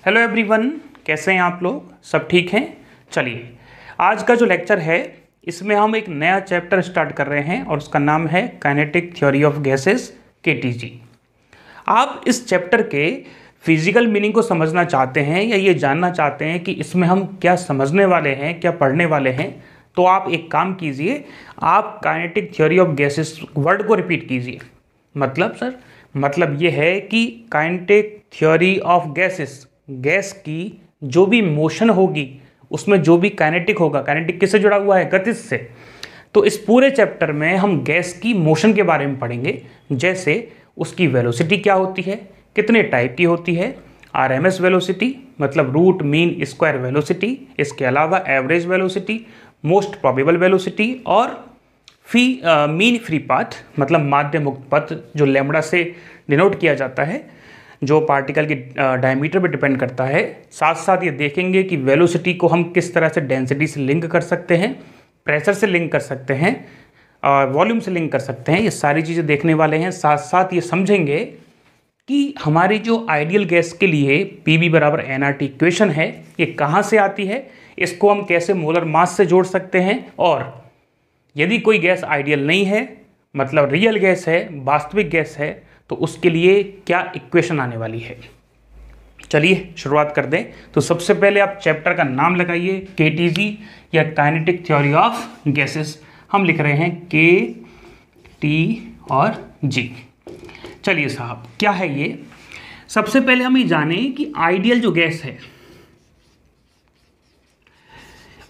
Hello everyone, कैसे हैं आप लोग? सब ठीक हैं? चलिए, आज का जो लेक्चर है इसमें हम एक नया चैप्टर स्टार्ट कर रहे हैं और उसका नाम है kinetic theory of gases KTG। आप इस चैप्टर के फिजिकल मीनिंग को समझना चाहते हैं या ये जानना चाहते हैं कि इसमें हम क्या समझने वाले हैं, क्या पढ़ने वाले हैं, तो आप एक काम कीजिए, आप kinetic theory of gases word को रिपीट कीजिए। मतलब सर, मतलब ये है कि kinetic theory of gases, gas की जो भी मोशन होगी उसमें जो भी काइनेटिक होगा, काइनेटिक किससे जुड़ा हुआ है? गतिज से। तो इस पूरे चैप्टर में हम गैस की मोशन के बारे में पढ़ेंगे, जैसे उसकी वेलोसिटी क्या होती है, कितने टाइप की होती है, RMS वेलोसिटी मतलब रूट मीन स्क्वायर वेलोसिटी, इसके अलावा average velocity, most probable velocity और मीन फ्री पाथ मतलब माध्य मुक्त पथ जो लैम्बडा से डिनोट किया जाता है, जो पार्टिकल के डायमीटर पे डिपेंड करता है। साथ साथ ये देखेंगे कि वेलोसिटी को हम किस तरह से डेंसिटी से लिंक कर सकते हैं, प्रेशर से लिंक कर सकते हैं, वॉल्यूम से लिंक कर सकते हैं। ये सारी चीज़ें देखने वाले हैं। साथ साथ ये समझेंगे कि हमारी जो आइडियल गैस के लिए PV बराबर nRT इक्वेशन है, ये कहाँ से आती है, इसको हम कैसे मोलर मास से जोड़ सकते हैं, और यदि कोई गैस आइडियल नहीं है, मतलब रियल गैस है, वास्तविक गैस है, तो उसके लिए क्या इक्वेशन आने वाली है। चलिए शुरुआत कर दें। तो सबसे पहले आप चैप्टर का नाम लगाइए, KTG या काइनेटिक थ्योरी ऑफ गैसेस। हम लिख रहे हैं KT और G। चलिए साहब, क्या है ये? सबसे पहले हम ये जाने कि आइडियल जो गैस है,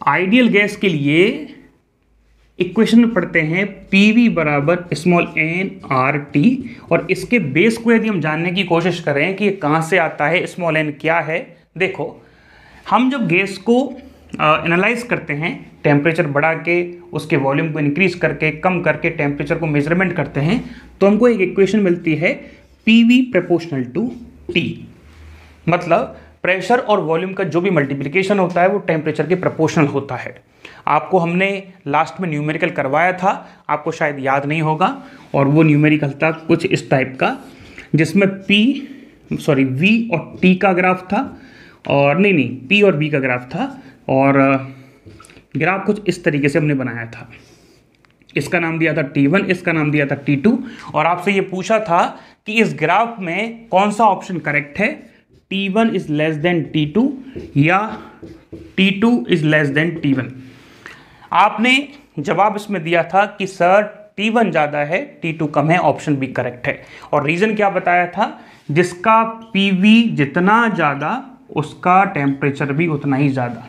आइडियल गैस के लिए इक्वेशन में पढ़ते हैं PV बराबर nRT, और इसके बेस को यदि हम जानने की कोशिश करें कि ये कहाँ से आता है, n क्या है। देखो, हम जब गैस को एनालाइज करते हैं, टेम्परेचर बढ़ा के उसके वॉल्यूम को इंक्रीज करके, कम करके टेम्परेचर को मेजरमेंट करते हैं, तो हमको एक इक्वेशन मिलती है PV प्रोपोर्शनल टू T। मतलब प्रेशर और वॉल्यूम का जो भी मल्टीप्लिकेशन होता है वो टेम्परेचर के प्रोपोर्शनल होता है। आपको हमने लास्ट में न्यूमेरिकल करवाया था, आपको शायद याद नहीं होगा, और वो न्यूमेरिकल था कुछ इस टाइप का, जिसमें V और T का ग्राफ था, और नहीं P और V का ग्राफ था, और ग्राफ कुछ इस तरीके से हमने बनाया था। इसका नाम दिया था T1, इसका नाम दिया था T2, और आपसे ये पूछा था कि इस ग्राफ में कौन सा ऑप्शन करेक्ट है, T1 is less than T2 या T2 is less than T1। आपने जवाब इसमें दिया था कि सर T1 ज़्यादा है, T2 कम है, ऑप्शन बी करेक्ट है। और रीज़न क्या बताया था? जिसका PV जितना ज़्यादा उसका टेम्परेचर भी उतना ही ज़्यादा।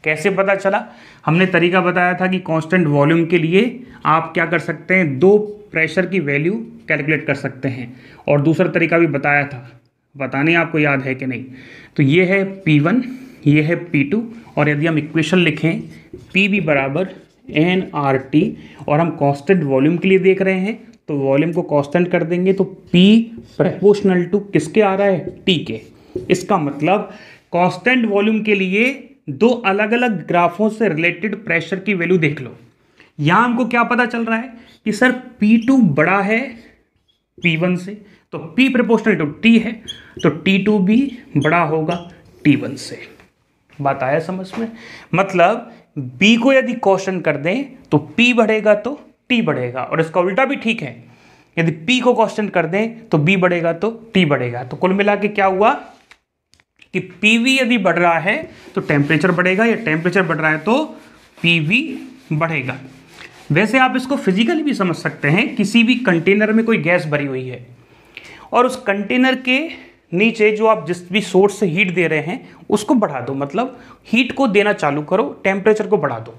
कैसे पता चला? हमने तरीका बताया था कि कांस्टेंट वॉल्यूम के लिए आप क्या कर सकते हैं, दो प्रेशर की वैल्यू कैलकुलेट कर सकते हैं, और दूसरा तरीका भी बताया था, पता नहीं आपको याद है कि नहीं। तो ये है P1, ये है P2, और यदि हम इक्वेशन लिखें PV बराबर nRT, और हम कांस्टेंट वॉल्यूम के लिए देख रहे हैं, तो वॉल्यूम को कांस्टेंट कर देंगे, तो P प्रोपोर्शनल टू किसके आ रहा है? T के। इसका मतलब कांस्टेंट वॉल्यूम के लिए दो अलग अलग ग्राफों से रिलेटेड प्रेशर की वैल्यू देख लो। यहां हमको क्या पता चल रहा है कि सर P2 बड़ा है P1 से, तो P प्रोपोर्शनल टू T है, तो T2 भी बड़ा होगा T1 से। बात आया समझ में? मतलब B को यदि क्वेश्चन कर दें तो P बढ़ेगा तो T बढ़ेगा, और इसका उल्टा भी ठीक है, यदि P को क्वेश्चन कर दें तो B बढ़ेगा तो T बढ़ेगा। तो कुल मिला के क्या हुआ कि PV यदि बढ़ रहा है तो टेम्परेचर बढ़ेगा, या टेम्परेचर बढ़ रहा है तो PV बढ़ेगा। वैसे आप इसको फिजिकली भी समझ सकते हैं। किसी भी कंटेनर में कोई गैस भरी हुई है, और उस कंटेनर के नीचे जो आप जिस भी सोर्स से हीट दे रहे हैं उसको बढ़ा दो, मतलब हीट को देना चालू करो, टेम्परेचर को बढ़ा दो।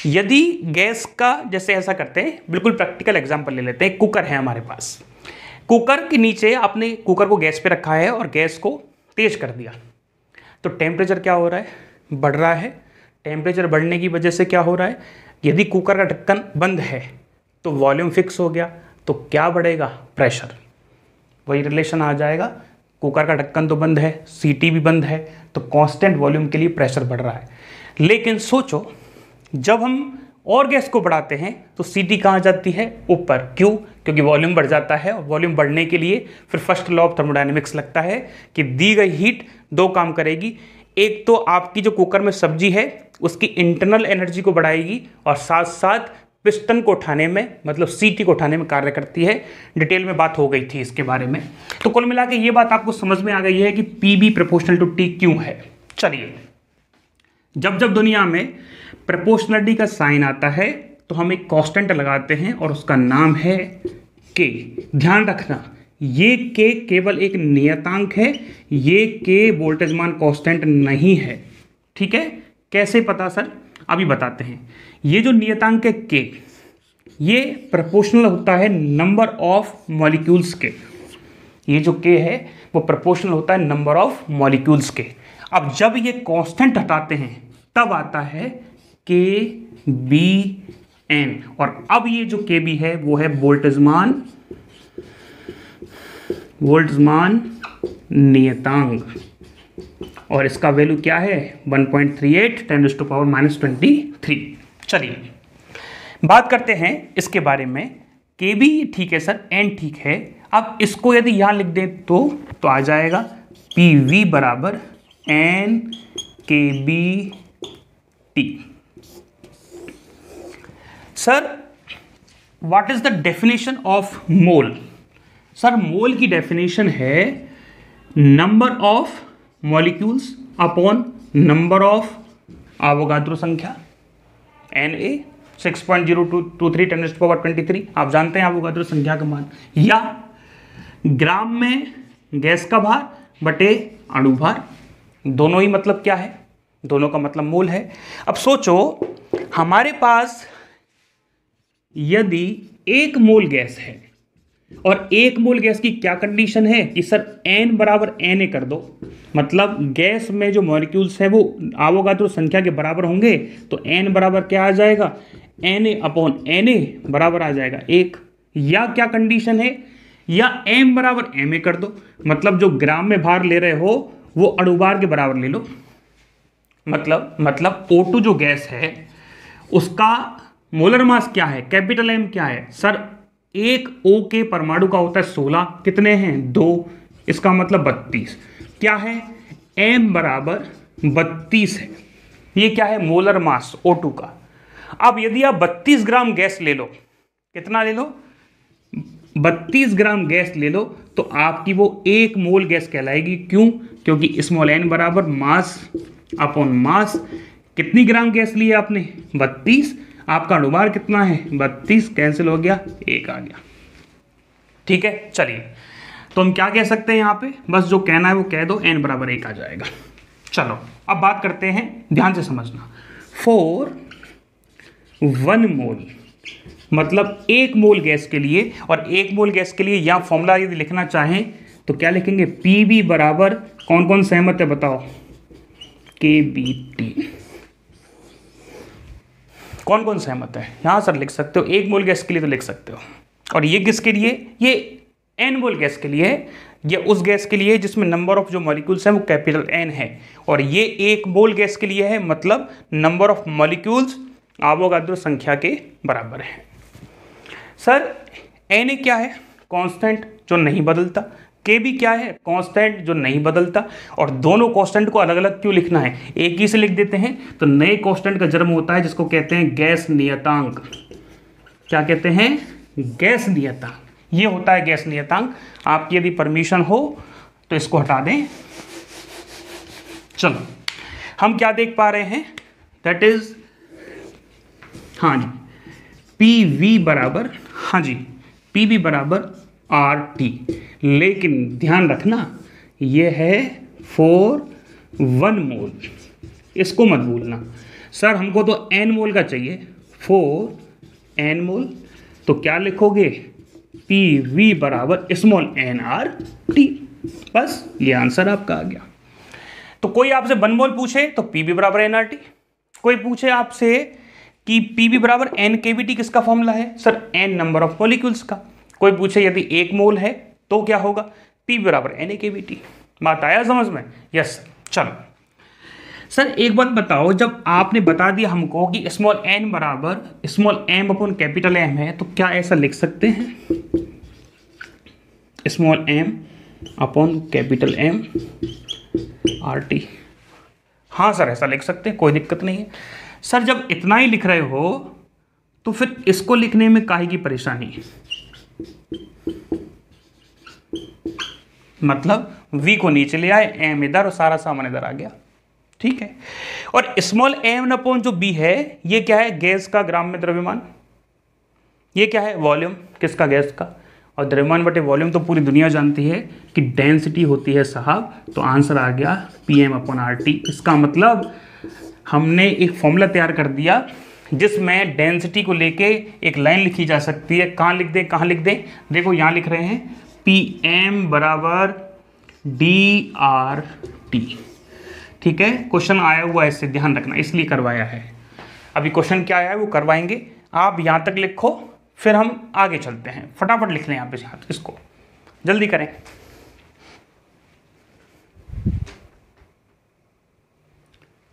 यदि गैस का, जैसे ऐसा करते हैं, बिल्कुल प्रैक्टिकल एग्जांपल ले लेते हैं। कुकर है हमारे पास, कुकर के नीचे आपने कुकर को गैस पे रखा है और गैस को तेज कर दिया, तो टेम्परेचर क्या हो रहा है? बढ़ रहा है। टेम्परेचर बढ़ने की वजह से क्या हो रहा है? यदि कुकर का ढक्कन बंद है तो वॉल्यूम फिक्स हो गया, तो क्या बढ़ेगा? प्रेशर। वही रिलेशन आ जाएगा, कुकर का ढक्कन तो बंद है, सीटी भी बंद है, तो कांस्टेंट वॉल्यूम के लिए प्रेशर बढ़ रहा है। लेकिन सोचो, जब हम और गैस को बढ़ाते हैं तो Ct कहाँ जाती है? ऊपर। क्यों? क्योंकि वॉल्यूम बढ़ जाता है और वॉल्यूम बढ़ने के लिए फिर फर्स्ट लॉ ऑफ थर्मोडायनेमिक्स लगता है कि दी गई हीट दो काम करेगी। एक तो आपकी जो कुकर में सब्जी है उसकी इंटरनल एनर्जी को बढ़ाएगी और साथ साथ पिस्टन को उठाने में, मतलब Ct को उठाने में कार्य करती है। डिटेल में बात हो गई थी इसके बारे में। तो कुल मिला के ये बात आपको समझ में आ गई है कि Pb प्रोपोर्शनल टू T क्यों है। चलिए, जब जब दुनिया में प्रोपोर्शनलिटी का साइन आता है तो हम एक कांस्टेंट लगाते हैं और उसका नाम है K। ध्यान रखना, ये K केवल एक नियतांक है, ये K वोल्टेज मान कांस्टेंट नहीं है। ठीक है, कैसे पता सर? अभी बताते हैं। ये जो नियतांक है K, ये प्रोपोर्शनल होता है नंबर ऑफ मॉलिक्यूल्स के। ये जो K है वो प्रोपोर्शनल होता है नंबर ऑफ मॉलिक्यूल्स के। अब जब ये कांस्टेंट हटाते हैं तब आता है Kbn, और अब ये जो Kb है वो है वोल्टेज मान नियतांक, और इसका वैल्यू क्या है? 1.38 10⁻⁻23। चलिए बात करते हैं इसके बारे में। Kb ठीक है सर, n ठीक है। अब इसको यदि यहां लिख दें तो आ जाएगा Pv बराबर n kBT। Sir what is the definition of mole? Sir mole की डेफिनेशन है number of molecules upon number of Avogadro संख्या, Na 6.0223 10⁻23। आप जानते हैं आवोगाद्रो संख्या का मान, या ग्राम में गैस का भार बटे अणु भार। दोनों ही मतलब क्या है? दोनों का मतलब मोल है। अब सोचो, हमारे पास यदि 1 मोल गैस है और 1 मोल गैस की क्या कंडीशन है कि सर n बराबर Na कर दो, मतलब गैस में जो मॉलिक्यूल्स है वो आवोगाद्रो संख्या के बराबर होंगे, तो n बराबर क्या आ जाएगा? Na अपॉन Na बराबर आ जाएगा 1। या क्या कंडीशन है? या m बराबर Ma कर दो, मतलब जो ग्राम में भार ले रहे हो वो अणुभार के बराबर ले लो। मतलब O2 जो गैस है उसका मोलर मास क्या है? कैपिटल M क्या है? सर एक O के परमाणु का होता है 16, कितने हैं? 2, इसका मतलब 32। क्या है? M बराबर 32 है। ये क्या है? मोलर मास O2 का। अब यदि आप 32 ग्राम गैस ले लो, कितना ले लो? 32 ग्राम गैस ले लो, तो आपकी वो 1 मोल गैस कहलाएगी। क्यों? क्योंकि स्मॉल n बराबर मास अपॉन मास। कितनी ग्राम गैस ली है आपने? 32। आपका अणुभार कितना है? 32, कैंसिल हो गया, 1 आ गया। ठीक है, चलिए तो हम क्या कह सकते हैं यहाँ पे? बस जो कहना है वो कह दो, n बराबर 1 आ जाएगा। चलो अब बात करते हैं, ध्यान से समझना। 4 1 मोल मतलब 1 मोल गैस के लिए, और 1 मोल गैस के लिए यहाँ फॉर्मूला यदि लिखना चाहें तो क्या लिखेंगे? Pb बराबर कौन कौन सहमत है बताओ? kBT। कौन कौन सहमत है? यहाँ सर लिख सकते हो, 1 मोल गैस के लिए तो लिख सकते हो। और ये किसके लिए? ये n मोल गैस के लिए है, या उस गैस के लिए जिसमें नंबर ऑफ जो मॉलिक्यूल्स हैं वो कैपिटल N है। और ये 1 मोल गैस के लिए है, मतलब नंबर ऑफ मॉलिक्यूल्स आवोगाद्रो संख्या के बराबर है। सर Na क्या है? कांस्टेंट जो नहीं बदलता। Kb क्या है? कांस्टेंट जो नहीं बदलता। और दोनों कांस्टेंट को अलग अलग क्यों लिखना है? एक ही से लिख देते हैं तो नए कांस्टेंट का जन्म होता है, जिसको कहते हैं गैस नियतांक। क्या कहते हैं? गैस नियतांक। ये होता है गैस नियतांक। आपकी यदि परमिशन हो तो इसको हटा दें। चलो हम क्या देख पा रहे हैं? दैट इज, हाँ जी, Pv बराबर, हाँ जी, Pv बराबर RT। लेकिन ध्यान रखना ये है 4 1 मोल, इसको मत भूलना। सर हमको तो n मोल का चाहिए, 4 n मोल। तो क्या लिखोगे? Pv बराबर स्मॉल nRT। बस ये आंसर आपका आ गया। तो कोई आपसे 1 मोल पूछे तो Pv बराबर nRT। कोई पूछे आपसे कि Pv बराबर n kBT, किसका फॉर्मूला है? Sir n number of molecules का। कोई पूछे यदि 1 मोल है तो क्या होगा? P बराबर Na kBT। बात आया समझ में? यस। चलो सर एक बात बताओ, जब आपने बता दिया हमको कि स्मॉल n बराबर small m upon capital M है, तो क्या ऐसा लिख सकते हैं small m upon capital M RT? हाँ सर ऐसा लिख सकते हैं, कोई दिक्कत नहीं है। सर जब इतना ही लिख रहे हो तो फिर इसको लिखने में काहे की परेशानी? मतलब v को नीचे ले आए, m इधर और सारा सामान इधर आ गया, ठीक है। और स्मॉल m अपॉन जो b है, ये क्या है? गैस का ग्राम में द्रव्यमान। ये क्या है? वॉल्यूम। किसका? गैस का। और द्रव्यमान बटे वॉल्यूम तो पूरी दुनिया जानती है कि डेंसिटी होती है साहब। तो आंसर आ गया PM अपॉन RT। इसका मतलब हमने एक फॉर्मूला तैयार कर दिया जिसमें डेंसिटी को लेके एक लाइन लिखी जा सकती है। कहाँ लिख दें, कहाँ लिख दें? देखो यहाँ लिख रहे हैं PM बराबर DRT, ठीक है। क्वेश्चन आया हुआ है, इससे ध्यान रखना, इसलिए करवाया है। अभी क्वेश्चन क्या आया है वो करवाएंगे। आप यहाँ तक लिखो, फिर हम आगे चलते हैं। फटाफट लिख लें यहाँ पे, इसको जल्दी करें।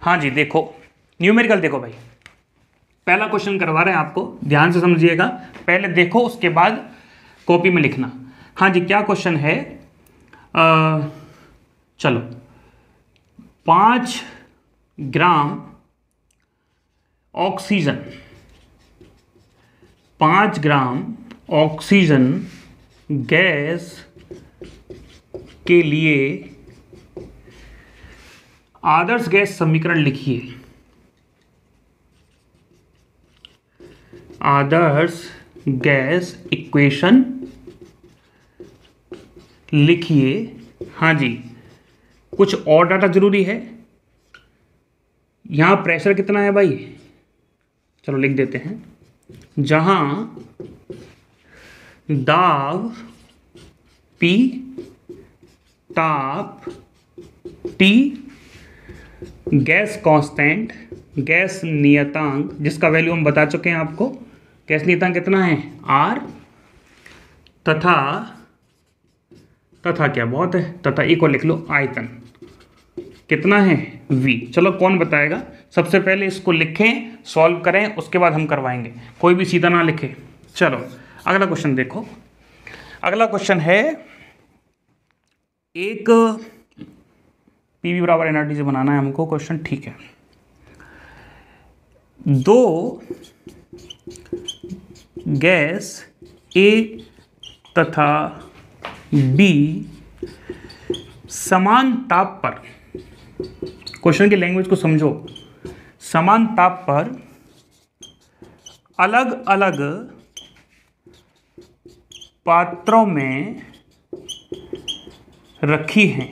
हाँ जी, देखो न्यूमेरिकल देखो भाई, पहला क्वेश्चन करवा रहे हैं आपको, ध्यान से समझिएगा। पहले देखो, उसके बाद कॉपी में लिखना। हाँ जी, क्या क्वेश्चन है? चलो, 5 gram oxygen, 5 gram oxygen gas के लिए आदर्श गैस समीकरण लिखिए। आदर्श गैस इक्वेशन लिखिए। हाँ जी, कुछ और डाटा जरूरी है। यहां प्रेशर कितना है भाई? चलो लिख देते हैं। जहां दाब P, ताप T, गैस कांस्टेंट, गैस नियतांक जिसका वैल्यू हम बता चुके हैं आपको। गैस नियतांक कितना है? R, तथा क्या बहुत है, तथा एक और लिख लो आयतन कितना है? V। चलो कौन बताएगा? सबसे पहले इसको लिखें, सॉल्व करें, उसके बाद हम करवाएंगे। कोई भी सीधा ना लिखे। चलो अगला क्वेश्चन देखो। अगला क्वेश्चन है, एक PV बराबर NRT से बनाना है हमको क्वेश्चन, ठीक है। 2 गैस A तथा B समान ताप पर, क्वेश्चन की लैंग्वेज को समझो, समान ताप पर अलग अलग पात्रों में रखी हैं।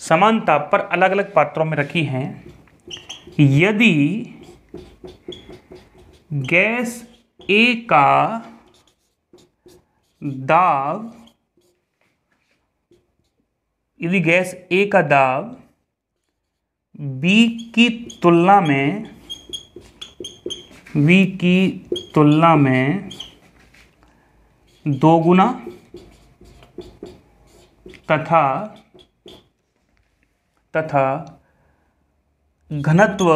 समान ताप पर अलग अलग पात्रों में रखी हैं। यदि गैस A का दाब, यदि गैस A का दाब B की तुलना में 2 गुना तथा घनत्व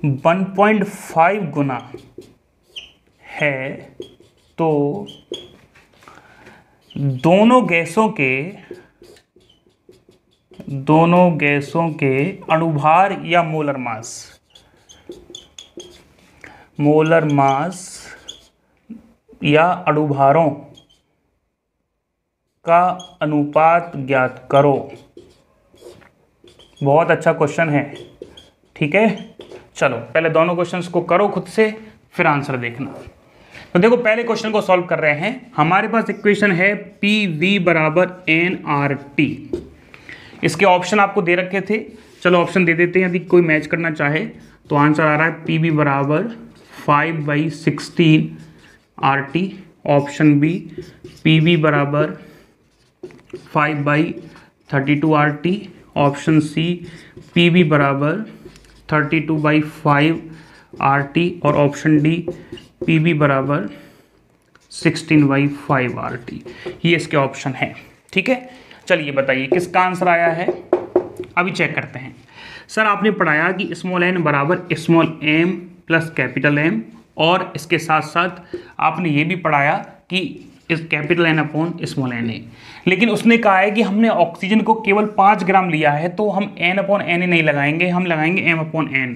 1.5 गुना है, तो दोनों गैसों के अणुभार या मोलर मास या अणुभारों का अनुपात ज्ञात करो। बहुत अच्छा क्वेश्चन है, ठीक है। चलो पहले दोनों क्वेश्चंस को करो खुद से, फिर आंसर देखना। तो देखो पहले क्वेश्चन को सॉल्व कर रहे हैं। हमारे पास इक्वेशन है PV बराबर NRT। इसके ऑप्शन आपको दे रखे थे, चलो ऑप्शन दे देते हैं। यदि कोई मैच करना चाहे तो आंसर आ रहा है PV बराबर 5/16 RT। ऑप्शन बी PV बराबर 5/32 RT। ऑप्शन सी PV बराबर 32/5 RT। और ऑप्शन डी PV बराबर 16/5 RT। ये इसके ऑप्शन है, ठीक है। चलिए बताइए किसका आंसर आया है, अभी चेक करते हैं। सर आपने पढ़ाया कि स्मॉल n बराबर small m plus capital M, और इसके साथ साथ आपने ये भी पढ़ाया कि इस capital N upon small n है, लेकिन उसने कहा है कि हमने ऑक्सीजन को केवल 5 ग्राम लिया है, तो हम n अपॉन n नहीं लगाएंगे, हम लगाएंगे m अपॉन n।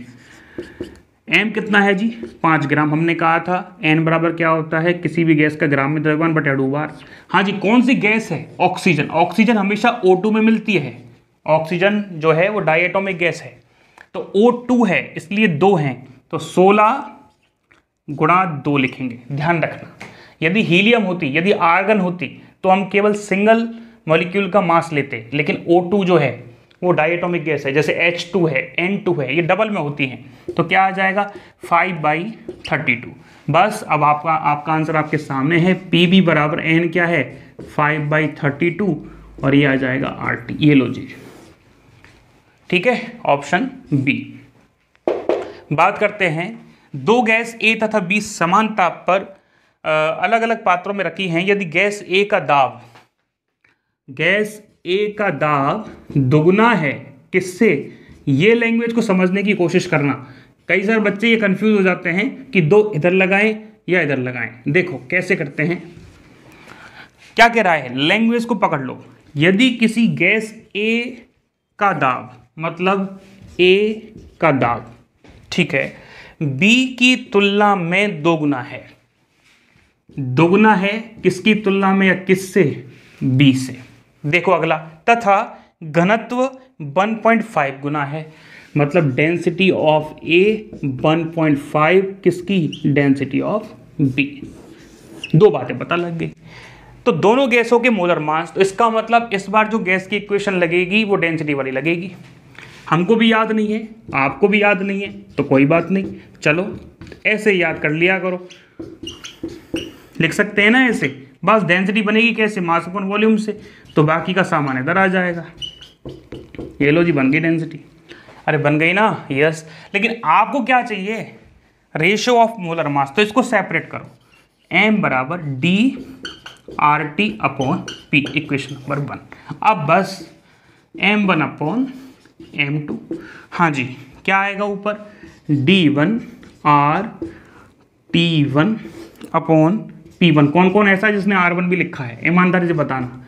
m कितना है जी 5 ग्राम, हमने कहा था n बराबर क्या होता है किसी भी गैस का ग्राम में द्रव्यमान बटा अणु भार। हाँ जी, कौन सी गैस है, ऑक्सीजन। ऑक्सीजन हमेशा O2 में मिलती है, ऑक्सीजन जो है वो डायटोमिक गैस है, तो O2 है इसलिए 2 हैं, तो 16 गुणा 2 लिखेंगे। ध्यान रखना, यदि हीलियम होती, यदि आर्गन होती, तो हम केवल सिंगल मॉलिक्यूल का मास लेते, लेकिन O2 जो है वो डायटोमिक गैस है, जैसे H2 है, N2 है, ये डबल में होती हैं, तो क्या आ जाएगा 5/32। बस अब आपका आंसर आपके सामने है, Pb बराबर N क्या है 5/32, और ये आ जाएगा RT। ये लो जी, ठीक है, ऑप्शन बी। बात करते हैं, दो गैस A तथा B समान ताप पर अलग अलग पात्रों में रखी हैं। यदि गैस A का दाब दुगना है किससे, ये लैंग्वेज को समझने की कोशिश करना। कई सारे बच्चे ये कंफ्यूज हो जाते हैं कि 2 इधर लगाएं या इधर लगाएं। देखो कैसे करते हैं, क्या कह रहा है, लैंग्वेज को पकड़ लो। यदि किसी गैस A का दाब, मतलब A का दाब, ठीक है, B की तुलना में दोगुना है, दोगुना है किसकी तुलना में या किससे, B से। देखो अगला, तथा घनत्व 1.5 गुना है, मतलब डेंसिटी ऑफ A 1.5 किसकी, डेंसिटी ऑफ B। दो बातें पता लग गई। तो दोनों गैसों के मोलर मास, तो इसका मतलब इस बार जो गैस की इक्वेशन लगेगी वो डेंसिटी वाली लगेगी। हमको भी याद नहीं है, आपको भी याद नहीं है, तो कोई बात नहीं, चलो ऐसे याद कर लिया करो। लिख सकते हैं ना ऐसे, बस डेंसिटी बनेगी कैसे, मास अपॉन वॉल्यूम से, तो बाकी का सामान इधर आ जाएगा। ये लो जी, बन गई डेंसिटी। अरे बन गई ना, यस। लेकिन आपको क्या चाहिए, रेशियो ऑफ मोलर मास, तो इसको सेपरेट करो। m बराबर DRT upon P, equation number 1। अब बस m1 अपॉन m2, हाँ जी, क्या आएगा ऊपर, D1 RT1 अपॉन P1। कौन कौन ऐसा है जिसने R1 भी लिखा है, ईमानदारी से बताना।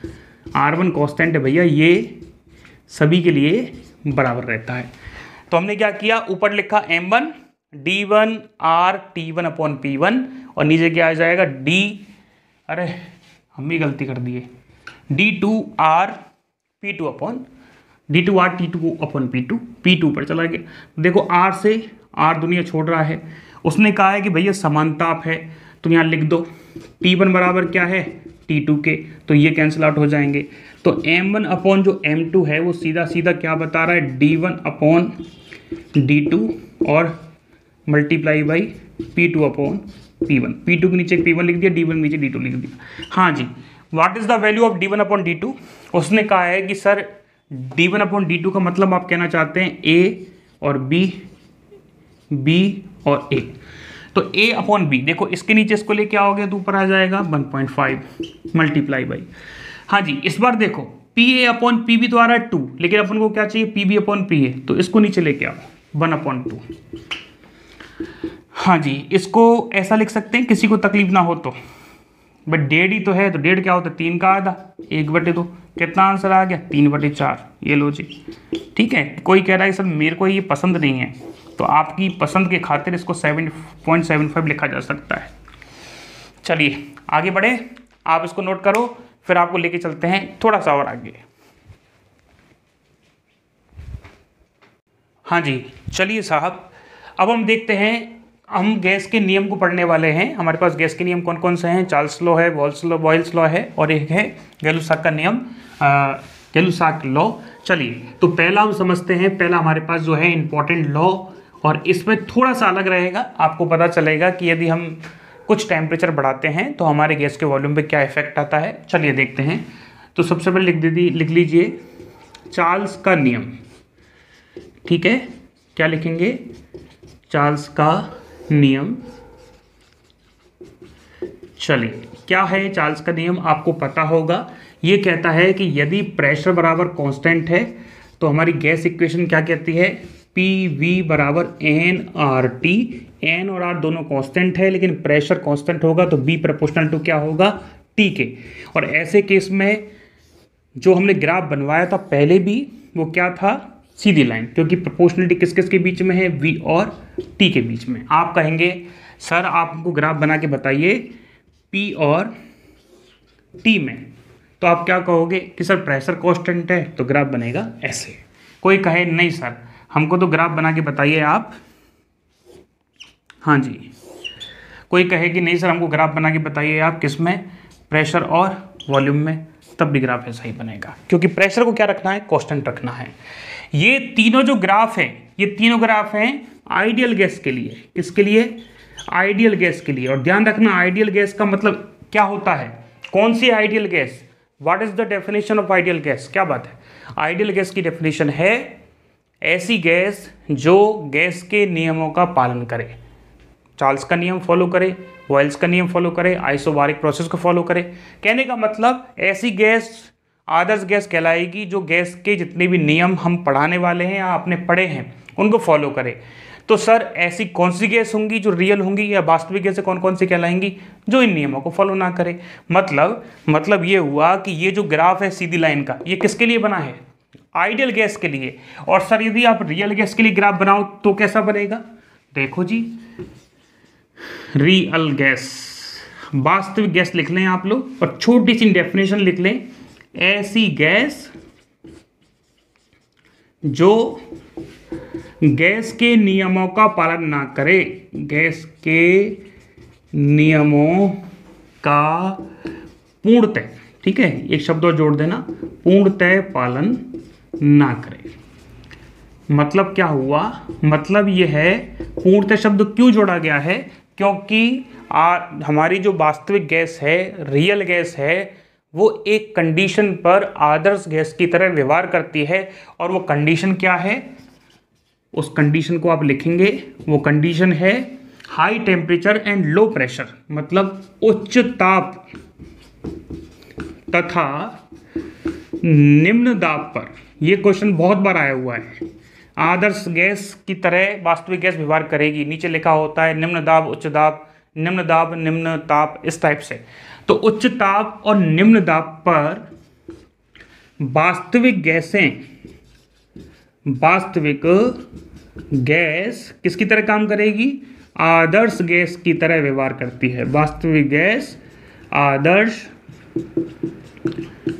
R1 कांस्टेंट है भैया, ये सभी के लिए बराबर रहता है। तो हमने क्या किया, ऊपर लिखा m1 D1 RT1 upon P1, और नीचे क्या आ जाएगा अरे हम भी गलती कर दिए, D2 RT2 upon P2, P2 पर चला गया। देखो R से R दुनिया छोड़ रहा है, उसने कहा है कि भैया समान ताप है, तो यहाँ लिख दो T1 बराबर क्या है T2 के, तो ये कैंसिल आउट हो जाएंगे। तो M1 अपॉन जो M2 है वो सीधा सीधा क्या बता रहा है, D1 अपॉन D2 और multiply by P2 upon P1। P2 के नीचे P1 लिख दिया, D1 के नीचे D2 लिख दिया। हाँ जी, what is the value of D1 upon D2, उसने कहा है कि सर D1 अपॉन D2 का मतलब आप कहना चाहते हैं A और B और A, तो A अपॉन B, देखो इसके नीचे इसको लेके आओगे तो ऊपर आ जाएगा 1.5 मल्टीप्लाई बाई, हाँ जी। इस बार देखो PA अपॉन PB तो आ रहा है 2, लेकिन अपन को क्या चाहिए PB अपॉन PA, तो इसको नीचे लेके आओ 1/2। हाँ जी, इसको ऐसा लिख सकते हैं, किसी को तकलीफ ना हो तो, बट 1.5 ही तो है, तो 1.5 क्या होता है 3 का आधा, 1/2, कितना आंसर आ गया 3/4। ये लो जी, ठीक है। कोई कह रहा है सर मेरे को ये पसंद नहीं है, तो आपकी पसंद के खातिर इसको 7.75 लिखा जा सकता है। चलिए आगे बढ़े, आप इसको नोट करो, फिर आपको लेके चलते हैं थोड़ा सा और आगे। हाँ जी, चलिए साहब, अब हम देखते हैं, हम गैस के नियम को पढ़ने वाले हैं। हमारे पास गैस के नियम कौन कौन से हैं, चार्ल्स लॉ है, बॉयल्स लॉ है, और एक है गै-लुसाक का नियम, गै-लुसाक लॉ। चलिए, तो पहला हम समझते हैं, पहला हमारे पास जो है इंपॉर्टेंट लॉ, और इसमें थोड़ा सा अलग रहेगा, आपको पता चलेगा कि यदि हम कुछ टेम्परेचर बढ़ाते हैं तो हमारे गैस के वॉल्यूम पे क्या इफेक्ट आता है। चलिए देखते हैं। तो सबसे पहले लिख लीजिए चार्ल्स का नियम, ठीक है, क्या लिखेंगे, चार्ल्स का नियम। चलिए, क्या है चार्ल्स का नियम, आपको पता होगा ये कहता है कि यदि प्रेशर बराबर कांस्टेंट है तो हमारी गैस इक्वेशन क्या कहती है, पी वी बराबर एन आर टी। एन और आर दोनों कांस्टेंट है, लेकिन प्रेशर कांस्टेंट होगा तो बी प्रोपोर्शनल टू क्या होगा, टी के। और ऐसे केस में जो हमने ग्राफ बनवाया था पहले भी, वो क्या था, सीधी लाइन, क्योंकि प्रोपोर्शनलिटी किस किस के बीच में है, वी और टी के बीच में। आप कहेंगे सर आप हमको ग्राफ बना के बताइए पी और टी में, तो आप क्या कहोगे कि सर प्रेशर कांस्टेंट है तो ग्राफ बनेगा ऐसे। कोई कहे नहीं सर हमको तो ग्राफ बना के बताइए आप, हाँ जी, कोई कहे कि नहीं सर हमको ग्राफ बना के बताइए आप किस में, प्रेशर और वॉल्यूम में, तब भी ग्राफ ऐसा ही बनेगा, क्योंकि प्रेशर को क्या रखना है, कांस्टेंट रखना है। ये तीनों जो ग्राफ है, ये तीनों ग्राफ हैं आइडियल गैस के लिए। किसके लिए, आइडियल गैस के लिए। और ध्यान रखना आइडियल गैस का मतलब क्या होता है, कौन सी ideal gas, what is the definition of ideal gas, क्या बात है। आइडियल गैस की डेफिनेशन है ऐसी गैस जो गैस के नियमों का पालन करे, चार्ल्स का नियम फॉलो करे, बॉयल्स का नियम फॉलो करे, आइसोबारिक प्रोसेस को फॉलो करे। कहने का मतलब ऐसी गैस आदर्श गैस कहलाएगी जो गैस के जितने भी नियम हम पढ़ाने वाले हैं या आपने पढ़े हैं उनको फॉलो करे। तो सर ऐसी कौन सी गैस होंगी जो रियल होंगी, या वास्तविक गैसें कौन कौन सी कहलाएंगी, जो इन नियमों को फॉलो ना करे। मतलब ये हुआ कि ये जो ग्राफ है सीधी लाइन का, ये किसके लिए बना है, आइडियल गैस के लिए। और सर यदि आप रियल गैस के लिए ग्राफ बनाओ तो कैसा बनेगा, देखो जी, रियल गैस, वास्तविक गैस लिख लें आप लोग, और छोटी सी डेफिनेशन लिख लें, ऐसी गैस जो गैस के नियमों का पालन ना करे, गैस के नियमों का पूर्णतः, ठीक है, एक शब्द और जोड़ देना, पूर्णतः पालन ना करे। मतलब क्या हुआ, मतलब ये है, पूर्णतः शब्द क्यों जोड़ा गया है, क्योंकि हमारी जो वास्तविक गैस है, रियल गैस है, वो एक कंडीशन पर आदर्श गैस की तरह व्यवहार करती है। और वो कंडीशन क्या है, उस कंडीशन को आप लिखेंगे, वो कंडीशन है high temperature and low pressure, मतलब उच्च ताप तथा निम्न दाब पर। ये क्वेश्चन बहुत बार आया हुआ है। आदर्श गैस की तरह वास्तविक गैस व्यवहार करेगी, नीचे लिखा होता है निम्न दाब उच्च दाब, निम्न दाब निम्न ताप, इस टाइप से। तो उच्च ताप और निम्न दाब पर वास्तविक गैस किसकी तरह काम करेगी, आदर्श गैस की तरह व्यवहार करती है। वास्तविक गैस आदर्श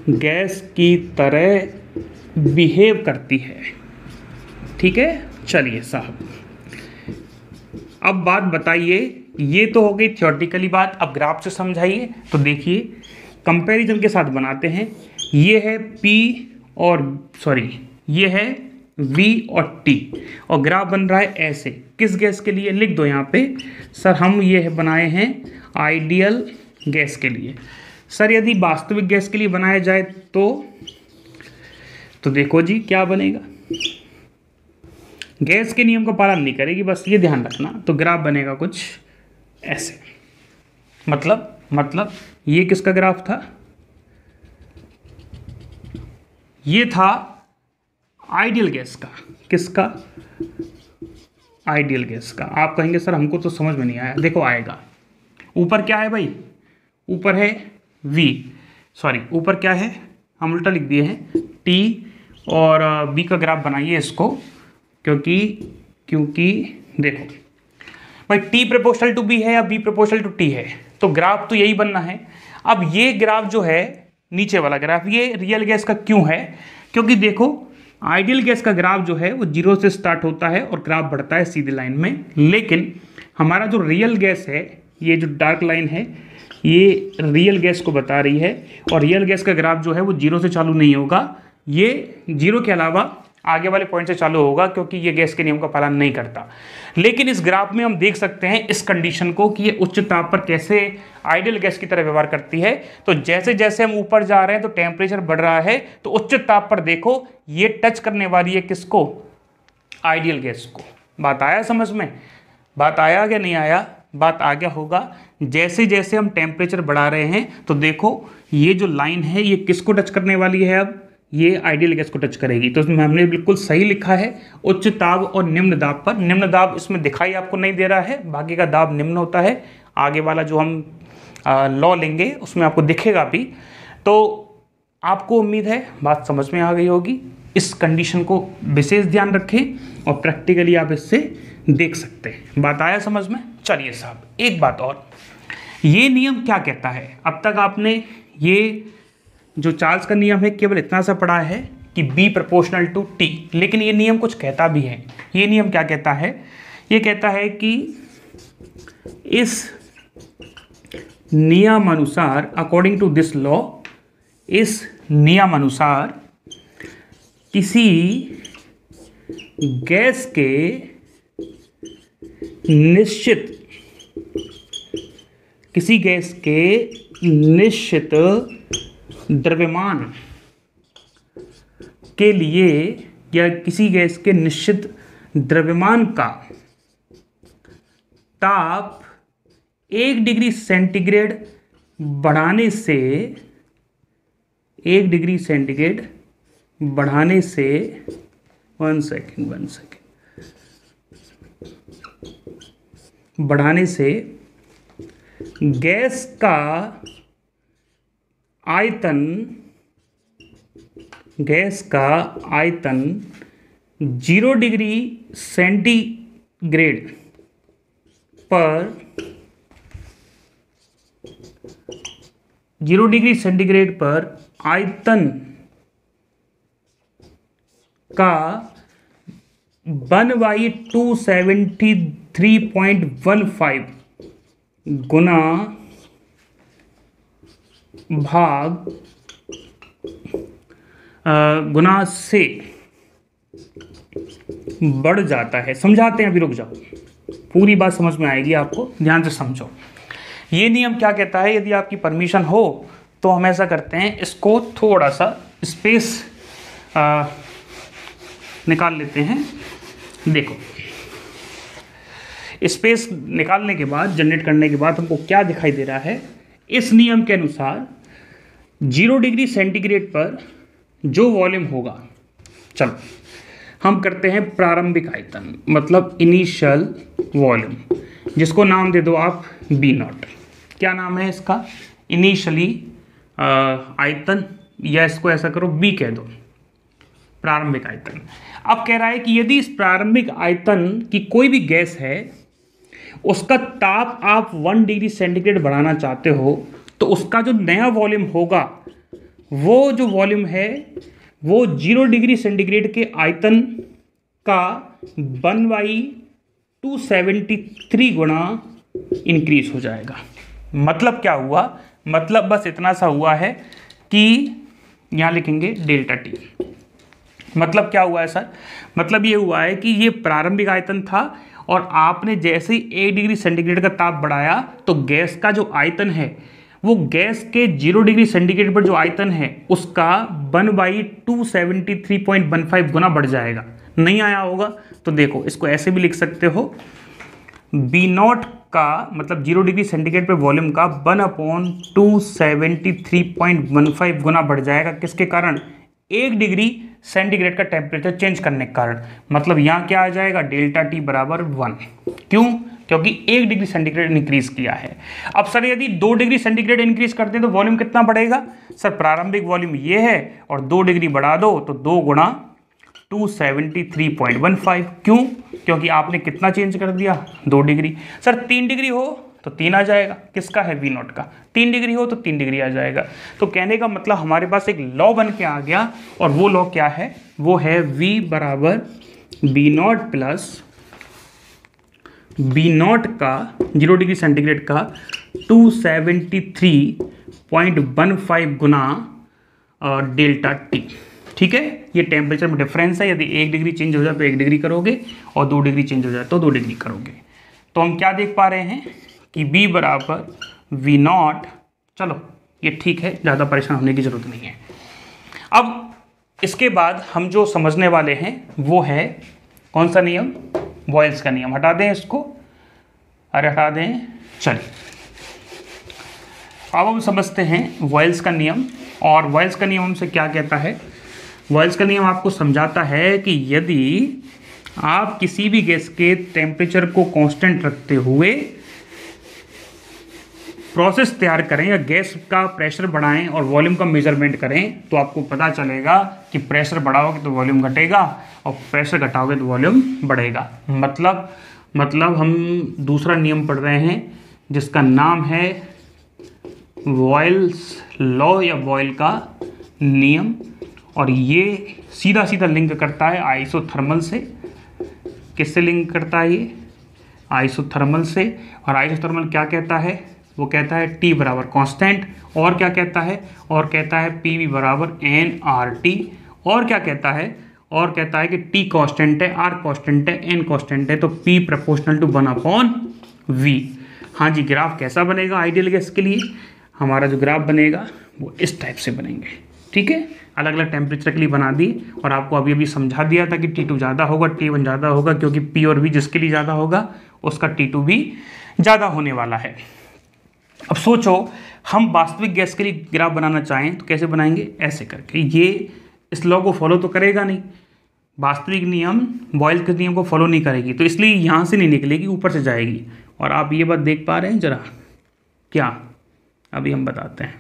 गैस की तरह बिहेव करती है, ठीक है। चलिए साहब, अब बात बताइए, ये तो हो गई थ्योरेटिकली बात, अब ग्राफ से समझाइए। तो देखिए कंपैरिजन के साथ बनाते हैं। ये है P और ये है V और T, और ग्राफ बन रहा है ऐसे। किस गैस के लिए, लिख दो यहाँ पे, सर हम ये बनाए हैं आइडियल गैस के लिए। सर यदि वास्तविक गैस के लिए बनाया जाए तो देखो जी क्या बनेगा, गैस के नियम का पालन नहीं करेगी, बस ये ध्यान रखना। तो ग्राफ बनेगा कुछ ऐसे। मतलब ये किसका ग्राफ था, ये था आइडियल गैस का। किसका, आइडियल गैस का। आप कहेंगे सर हमको तो समझ में नहीं आया, देखो आएगा। ऊपर क्या है भाई, ऊपर है V, ऊपर क्या है, हम उल्टा लिख दिए हैं T, और B का ग्राफ बनाइए इसको, क्योंकि देखो भाई T प्रोपोर्शनल टू B है या B प्रोपोर्शनल टू T है, तो ग्राफ तो यही बनना है। अब ये ग्राफ जो है नीचे वाला ग्राफ, ये रियल गैस का क्यों है, क्योंकि देखो आइडियल गैस का ग्राफ जो है वो 0 से स्टार्ट होता है और ग्राफ बढ़ता है सीधी लाइन में। लेकिन हमारा जो रियल गैस है, ये जो डार्क लाइन है, ये रियल गैस को बता रही है, और रियल गैस का ग्राफ जो है वो 0 से चालू नहीं होगा, ये 0 के अलावा आगे वाले पॉइंट से चालू होगा, क्योंकि ये गैस के नियम का पालन नहीं करता। लेकिन इस ग्राफ में हम देख सकते हैं इस कंडीशन को कि ये उच्च ताप पर कैसे आइडियल गैस की तरह व्यवहार करती है। तो जैसे जैसे हम ऊपर जा रहे हैं तो टेम्परेचर बढ़ रहा है, तो उच्च ताप पर देखो ये टच करने वाली है किसको, आइडियल गैस को। बात आया समझ में, बात आया क्या नहीं आया, बात आ गया होगा। जैसे जैसे हम टेम्परेचर बढ़ा रहे हैं तो देखो ये जो लाइन है ये किसको टच करने वाली है, अब ये आइडियल गैस को टच करेगी। तो इसमें हमने बिल्कुल सही लिखा है उच्च दाब और निम्न दाब पर। निम्न दाब इसमें दिखाई आपको नहीं दे रहा है, बाकी का दाब निम्न होता है। आगे वाला जो हम लॉ लेंगे उसमें आपको दिखेगा भी। तो आपको उम्मीद है बात समझ में आ गई होगी। इस कंडीशन को विशेष ध्यान रखें और प्रैक्टिकली आप इससे देख सकते हैं। बात आया समझ में? चलिए साहब, एक बात और, ये नियम क्या कहता है? अब तक आपने ये जो चार्ल्स का नियम है केवल इतना सा पढ़ा है कि B प्रोपोर्शनल टू T, लेकिन ये नियम कुछ कहता भी है। ये नियम क्या कहता है? ये कहता है कि इस नियमानुसार, अकॉर्डिंग टू दिस लॉ, इस नियमानुसार किसी गैस के निश्चित द्रव्यमान के लिए या किसी गैस के निश्चित द्रव्यमान का ताप 1 डिग्री सेंटीग्रेड बढ़ाने से 1 डिग्री सेंटीग्रेड बढ़ाने से 1 सेकेंड बढ़ाने से गैस का आयतन 0 डिग्री सेंटीग्रेड पर 0 डिग्री सेंटीग्रेड पर आयतन का 1/273.15 गुना गुना से बढ़ जाता है। समझाते हैं, अभी रुक जाओ, पूरी बात समझ में आएगी आपको, ध्यान से समझो। ये नियम क्या कहता है? यदि आपकी परमिशन हो तो हम ऐसा करते हैं, इसको थोड़ा सा स्पेस निकाल लेते हैं। देखो, स्पेस निकालने के बाद, जनरेट करने के बाद हमको क्या दिखाई दे रहा है? इस नियम के अनुसार 0 डिग्री सेंटीग्रेड पर जो वॉल्यूम होगा, चलो हम करते हैं प्रारंभिक आयतन, मतलब इनिशियल वॉल्यूम, जिसको नाम दे दो आप B0। क्या नाम है इसका? इनिशियली आयतन, या इसको ऐसा करो B कह दो, प्रारंभिक आयतन। अब कह रहा है कि यदि इस प्रारंभिक आयतन की कोई भी गैस है, उसका ताप आप 1 डिग्री सेंटीग्रेड बढ़ाना चाहते हो, तो उसका जो नया वॉल्यूम होगा, वो जो वॉल्यूम है वो 0 डिग्री सेंटीग्रेड के आयतन का 1/273 गुना इंक्रीज हो जाएगा। मतलब क्या हुआ? मतलब बस इतना सा हुआ है कि यहाँ लिखेंगे डेल्टा टी। मतलब क्या हुआ है सर? मतलब ये हुआ है कि ये प्रारंभिक आयतन था और आपने जैसे ही 1 डिग्री सेंटीग्रेड का ताप बढ़ाया तो गैस का जो आयतन है, वो गैस के 0 डिग्री सेंटीग्रेड पर जो आयतन है उसका 1/273.15 गुना बढ़ जाएगा। नहीं आया होगा तो देखो, इसको ऐसे भी लिख सकते हो, B0 का मतलब 0 डिग्री सेंटीग्रेड पे वॉल्यूम का 1/273.15 गुना बढ़ जाएगा। किसके कारण? 1 डिग्री सेंटीग्रेड का टेम्परेचर चेंज करने के कारण। मतलब यहाँ क्या आ जाएगा? डेल्टा टी बराबर 1। क्यों? क्योंकि 1 डिग्री सेंटीग्रेड इंक्रीज किया है। अब सर यदि 2 डिग्री सेंटीग्रेड इंक्रीज करते हैं तो वॉल्यूम कितना बढ़ेगा? सर प्रारंभिक वॉल्यूम ये है और 2 डिग्री बढ़ा दो तो 2 गुणा 273.15। क्यों? क्योंकि आपने कितना चेंज कर दिया? 2 डिग्री। सर 3 डिग्री हो तो 3 आ जाएगा। किसका है? V0 का। 3 डिग्री हो तो 3 डिग्री आ जाएगा। तो कहने का मतलब हमारे पास एक लॉ बन के आ गया, और वो लॉ क्या है? वो है V बराबर B0 प्लस B0 का 0 डिग्री सेंटीग्रेड का 273.15 गुना डेल्टा टी। ठीक है, ये टेम्परेचर में डिफरेंस है। यदि 1 डिग्री चेंज हो जाए तो 1 डिग्री करोगे, और 2 डिग्री चेंज हो जाए तो 2 डिग्री करोगे। तो हम क्या देख पा रहे हैं कि B बराबर V0। चलो ये ठीक है, ज़्यादा परेशान होने की ज़रूरत नहीं है। अब इसके बाद हम जो समझने वाले हैं वो है कौन सा नियम? बॉयल्स का नियम। हटा दें इसको, अरे हटा दें। चलिए अब हम समझते हैं वॉयल्स का नियम। और वॉयल्स का नियम हमसे क्या कहता है? वॉयल्स का नियम आपको समझाता है कि यदि आप किसी भी गैस के टेम्परेचर को कांस्टेंट रखते हुए प्रोसेस तैयार करें या गैस का प्रेशर बढ़ाएं और वॉल्यूम का मेजरमेंट करें, तो आपको पता चलेगा कि प्रेशर बढ़ाओगे तो वॉल्यूम घटेगा और प्रेशर घटाओगे तो वॉल्यूम बढ़ेगा। मतलब हम दूसरा नियम पढ़ रहे हैं जिसका नाम है वॉयल्स लॉ या वॉयल का नियम, और ये सीधा सीधा लिंक करता है आइसोथर्मल से। किससे लिंक करता है ये? आइसोथर्मल से। और आइसोथर्मल क्या कहता है? वो कहता है T बराबर कांस्टेंट, और क्या कहता है? और कहता है PV बराबर nRT, और क्या कहता है? और कहता है कि T कांस्टेंट है, R कांस्टेंट है, N कांस्टेंट है, तो P प्रोपोर्शनल टू 1/V। हाँ जी, ग्राफ कैसा बनेगा आइडियल गैस के लिए? हमारा जो ग्राफ बनेगा वो इस टाइप से बनेंगे, ठीक है। अलग अलग टेम्परेचर के लिए बना दिए और आपको अभी अभी समझा दिया था कि T2 ज़्यादा होगा, T1 ज़्यादा होगा, क्योंकि P और V जिसके लिए ज़्यादा होगा उसका T2 भी ज़्यादा होने वाला है। अब सोचो हम वास्तविक गैस के लिए ग्राफ बनाना चाहें तो कैसे बनाएंगे? ऐसे करके। ये इस लॉ को फॉलो तो करेगा नहीं, वास्तविक नियम बॉयल के नियम को फॉलो नहीं करेगी, तो इसलिए यहाँ से नहीं निकलेगी, ऊपर से जाएगी। और आप ये बात देख पा रहे हैं जरा? क्या? अभी हम बताते हैं,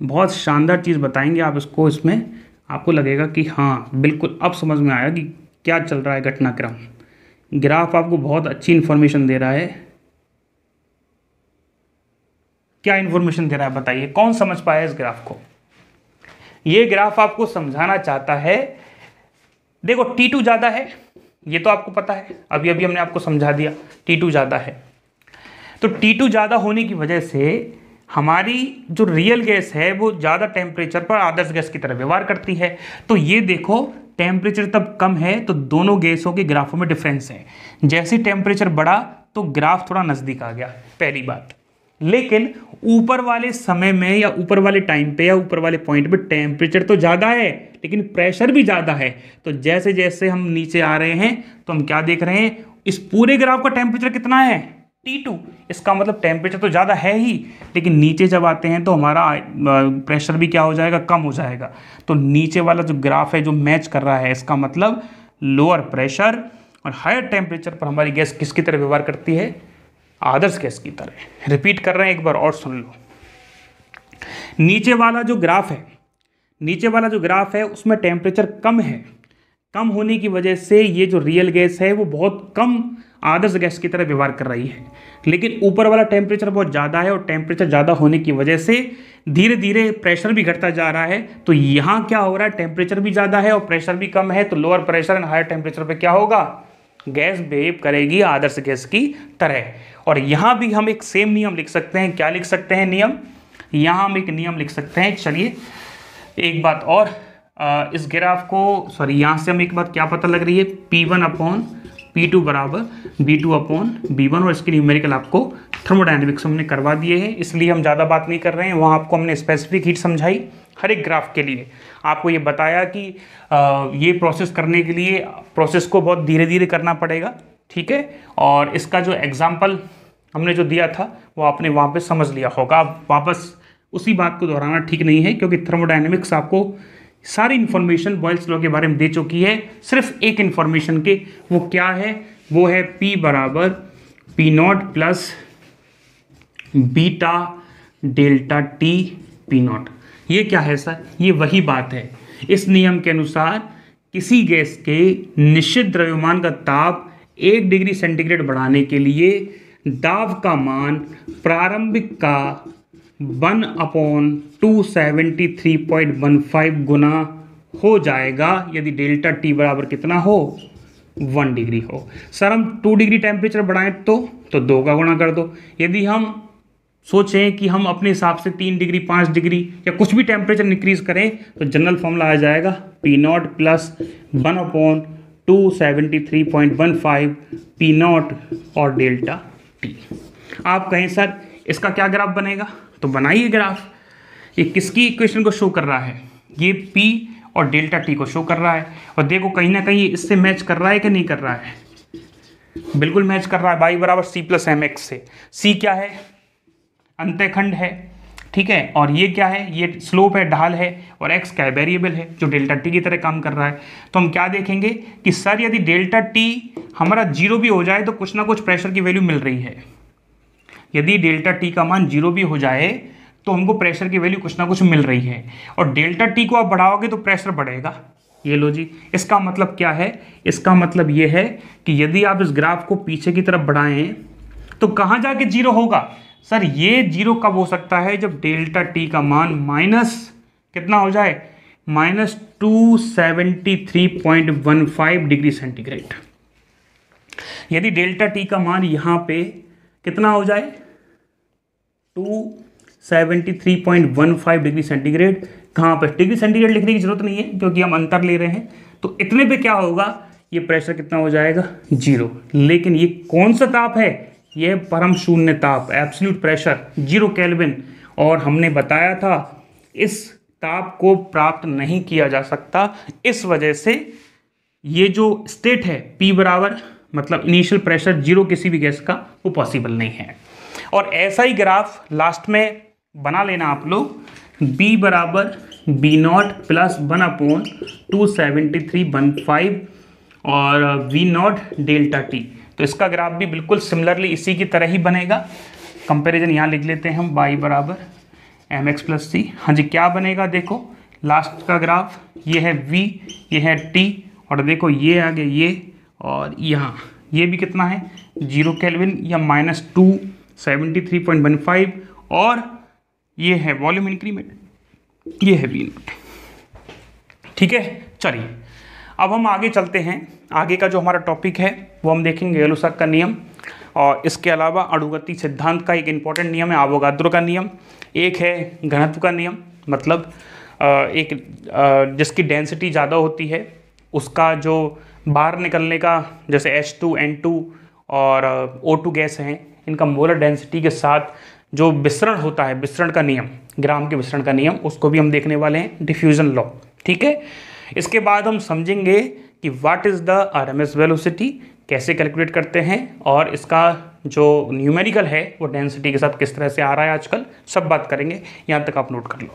बहुत शानदार चीज़ बताएंगे आप इसको। इसमें आपको लगेगा कि हाँ बिल्कुल अब समझ में आया कि क्या चल रहा है घटनाक्रम। ग्राफ आपको बहुत अच्छी इन्फॉर्मेशन दे रहा है। क्या इन्फॉर्मेशन दे रहा है बताइए? कौन समझ पाया इस ग्राफ को? ये ग्राफ आपको समझाना चाहता है, देखो T2 ज़्यादा है, ये तो आपको पता है, अभी अभी हमने आपको समझा दिया T2 ज़्यादा है। तो T2 ज़्यादा होने की वजह से हमारी जो रियल गैस है वो ज़्यादा टेम्परेचर पर आदर्श गैस की तरह व्यवहार करती है। तो ये देखो टेम्परेचर तब कम है तो दोनों गैसों के ग्राफों में डिफरेंस है। जैसे टेम्परेचर बढ़ा तो ग्राफ थोड़ा नज़दीक आ गया, पहली बात। लेकिन ऊपर वाले समय में या ऊपर वाले टाइम पे या ऊपर वाले पॉइंट पे टेम्परेचर तो ज़्यादा है लेकिन प्रेशर भी ज़्यादा है। तो जैसे जैसे हम नीचे आ रहे हैं तो हम क्या देख रहे हैं? इस पूरे ग्राफ का टेम्परेचर कितना है? T2। इसका मतलब टेम्परेचर तो ज़्यादा है ही, लेकिन नीचे जब आते हैं तो हमारा प्रेशर भी क्या हो जाएगा? कम हो जाएगा। तो नीचे वाला जो ग्राफ है जो मैच कर रहा है, इसका मतलब लोअर प्रेशर और हायर टेम्परेचर पर हमारी गैस किसकी तरह व्यवहार करती है? आदर्श गैस की तरह। रिपीट कर रहे हैं, एक बार और सुन लो। नीचे वाला जो ग्राफ है उसमें टेम्परेचर कम है, कम होने की वजह से ये जो रियल गैस है वो बहुत कम आदर्श गैस की तरह व्यवहार कर रही है। लेकिन ऊपर वाला टेम्परेचर बहुत ज़्यादा है और टेम्परेचर ज़्यादा होने की वजह से धीरे धीरे प्रेशर भी घटता जा रहा है। तो यहाँ क्या हो रहा है? टेम्परेचर भी ज़्यादा है और प्रेशर भी कम है, तो lower pressure and higher temperature पे क्या होगा? गैस बिहेव करेगी आदर्श गैस की तरह। और यहाँ भी हम एक सेम नियम लिख सकते हैं। क्या लिख सकते हैं नियम? यहाँ हम एक नियम लिख सकते हैं। चलिए एक बात और, इस ग्राफ को यहाँ से हम एक बात क्या पता लग रही है? P1/P2 बराबर V2/V1, और इसकी न्यूमेरिकल आपको थर्मोडायनेमिक्स हमने करवा दिए हैं, इसलिए हम ज़्यादा बात नहीं कर रहे हैं। वहाँ आपको हमने स्पेसिफिक हीट समझाई हर एक ग्राफ के लिए, आपको ये बताया कि ये प्रोसेस करने के लिए प्रोसेस को बहुत धीरे धीरे करना पड़ेगा, ठीक है। और इसका जो एग्जाम्पल हमने जो दिया था वो आपने वहाँ पे समझ लिया होगा। आप वापस उसी बात को दोहराना ठीक नहीं है, क्योंकि थर्मोडायनेमिक्स आपको सारी इन्फॉर्मेशन बॉयल्स लॉ के बारे में दे चुकी है। सिर्फ एक इन्फॉर्मेशन के, वो क्या है? वो है P बराबर P0 plus beta delta T P0। ये क्या है सर? ये वही बात है। इस नियम के अनुसार किसी गैस के निश्चित द्रव्यमान का ताप 1 डिग्री सेंटीग्रेड बढ़ाने के लिए दाब का मान प्रारंभिक का 1/273.15 गुना हो जाएगा यदि डेल्टा T बराबर कितना हो? 1 डिग्री हो। सर हम 2 डिग्री टेम्परेचर बढ़ाएं तो 2 का गुणा कर दो। यदि हम सोचें कि हम अपने हिसाब से 3 डिग्री 5 डिग्री या कुछ भी टेम्परेचर इंक्रीज करें तो जनरल फॉर्मूला आ जाएगा P0 प्लस 1/273.15 P0 और डेल्टा T। आप कहें सर इसका क्या ग्राफ बनेगा? तो बनाइए ग्राफ। ये किसकी इक्वेशन को शो कर रहा है? ये P और डेल्टा T को शो कर रहा है। और देखो कहीं ना कहीं इससे मैच कर रहा है कि नहीं कर रहा है? बिल्कुल मैच कर रहा है, y बराबर c प्लस एम एक्स से। c क्या है? अंतःखंड है, ठीक है, और ये क्या है? ये स्लोप है, ढाल है, और x क्या है? वेरिएबल है जो डेल्टा टी की तरह काम कर रहा है। तो हम क्या देखेंगे कि सर यदि डेल्टा टी हमारा जीरो भी हो जाए तो कुछ ना कुछ प्रेशर की वैल्यू मिल रही है। यदि डेल्टा टी का मान जीरो भी हो जाए तो हमको प्रेशर की वैल्यू कुछ ना कुछ मिल रही है, और डेल्टा टी को आप बढ़ाओगे तो प्रेशर बढ़ेगा। ये लो जी, इसका मतलब क्या है? इसका मतलब ये है कि यदि आप इस ग्राफ को पीछे की तरफ बढ़ाएं तो कहाँ जाके जीरो होगा? सर ये जीरो कब हो सकता है? जब डेल्टा टी का मान माइनस कितना हो जाए? Minus 273.15 degree centigrade. यदि डेल्टा टी का मान यहाँ पे कितना हो जाए? 273.15 डिग्री सेंटीग्रेड। कहाँ पर? डिग्री सेंटीग्रेड लिखने की जरूरत नहीं है क्योंकि हम अंतर ले रहे हैं। तो इतने पे क्या होगा? ये प्रेशर कितना हो जाएगा? जीरो। लेकिन ये कौन सा ताप है? ये परम शून्य ताप, एब्सोल्यूट प्रेशर, 0 केल्विन। और हमने बताया था इस ताप को प्राप्त नहीं किया जा सकता, इस वजह से ये जो स्टेट है P बराबर मतलब इनिशियल प्रेशर 0 किसी भी गैस का, वो पॉसिबल नहीं है। और ऐसा ही ग्राफ लास्ट में बना लेना आप लोग, B बराबर बी नॉट प्लस 1/273.15 और V नॉट डेल्टा टी। तो इसका ग्राफ भी बिल्कुल सिमिलरली इसी की तरह ही बनेगा। कंपैरिजन यहाँ लिख लेते हैं हम, y बराबर एम एक्स प्लस सी। हाँ जी, क्या बनेगा? देखो लास्ट का ग्राफ, ये है v, ये है t, और देखो ये आगे ये, और यहाँ ये भी कितना है? 0 केल्विन या माइनस 273.15, और ये है वॉल्यूम इंक्रीमेंट, ये है v नॉट। ठीक है, चलिए अब हम आगे चलते हैं। आगे का जो हमारा टॉपिक है वो हम देखेंगे गैलोसाक का नियम, और इसके अलावा अणुगति सिद्धांत का एक इम्पॉर्टेंट नियम है आवोगाद्रो का नियम, एक है घनत्व का नियम, मतलब जिसकी डेंसिटी ज़्यादा होती है उसका जो बाहर निकलने का, जैसे H2, N2 और O2 गैस हैं, इनका मोलर डेंसिटी के साथ जो विसरण होता है, विसरण का नियम, ग्राम के विसरण का नियम, उसको भी हम देखने वाले हैं, डिफ्यूजन लॉ। ठीक है, इसके बाद हम समझेंगे कि what is the RMS velocity, कैसे कैलकुलेट करते हैं, और इसका जो न्यूमेरिकल है वो डेंसिटी के साथ किस तरह से आ रहा है आजकल, सब बात करेंगे। यहाँ तक आप नोट कर लो।